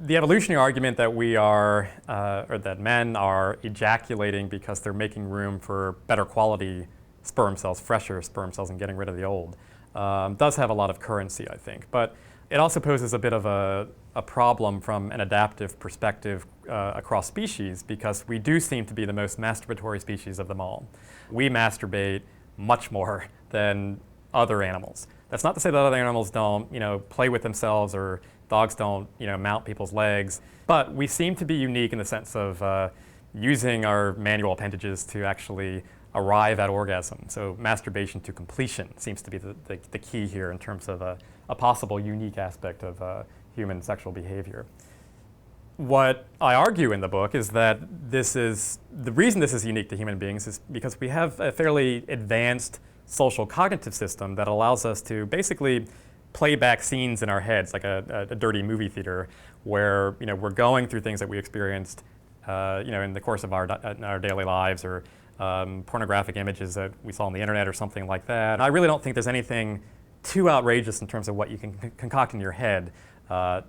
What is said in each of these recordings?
The evolutionary argument that we are, or that men are ejaculating because they're making room for better quality sperm cells, fresher sperm cells, and getting rid of the old, does have a lot of currency, I think. But it also poses a bit of a problem from an adaptive perspective across species, because we do seem to be the most masturbatory species of them all. We masturbate much more than other animals. That's not to say that other animals don't, play with themselves, or dogs don't, mount people's legs. But we seem to be unique in the sense of using our manual appendages to actually arrive at orgasm. So masturbation to completion seems to be the key here in terms of a possible unique aspect of human sexual behavior. What I argue in the book is that the reason this is unique to human beings is because we have a fairly advanced social cognitive system that allows us to basically play back scenes in our heads, like a dirty movie theater, where we're going through things that we experienced in the course of our daily lives, or pornographic images that we saw on the internet or something like that. I really don't think there's anything too outrageous in terms of what you can concoct in your head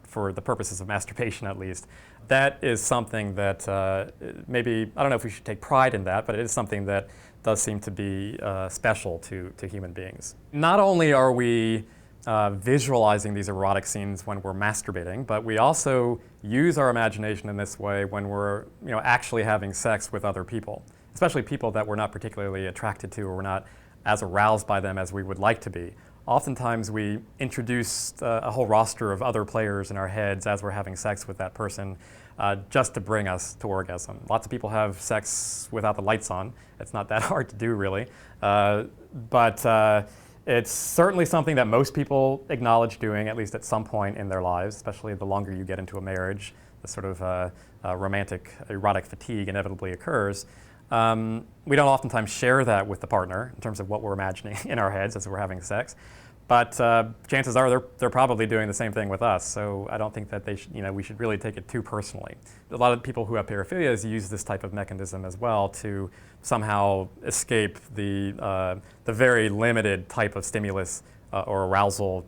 for the purposes of masturbation, at least. That is something that maybe, I don't know if we should take pride in that, but it is something that does seem to be special to human beings. Not only are we visualizing these erotic scenes when we're masturbating, but we also use our imagination in this way when we're actually having sex with other people, especially people that we're not particularly attracted to, or we're not as aroused by them as we would like to be. Oftentimes we introduce a whole roster of other players in our heads as we're having sex with that person, just to bring us to orgasm. Lots of people have sex without the lights on. It's not that hard to do, really. But it's certainly something that most people acknowledge doing, at least at some point in their lives, especially the longer you get into a marriage. The sort of romantic, erotic fatigue inevitably occurs. We don't oftentimes share that with the partner in terms of what we're imagining in our heads as we're having sex. But chances are they're probably doing the same thing with us. So I don't think that we should really take it too personally. A lot of people who have paraphilias use this type of mechanism as well to somehow escape the very limited type of stimulus or arousal,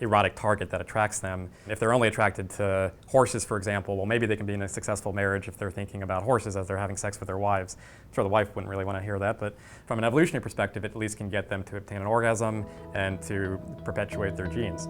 erotic target that attracts them. If they're only attracted to horses, for example, well, maybe they can be in a successful marriage if they're thinking about horses as they're having sex with their wives. I'm sure the wife wouldn't really want to hear that, but from an evolutionary perspective, it at least can get them to obtain an orgasm and to perpetuate their genes.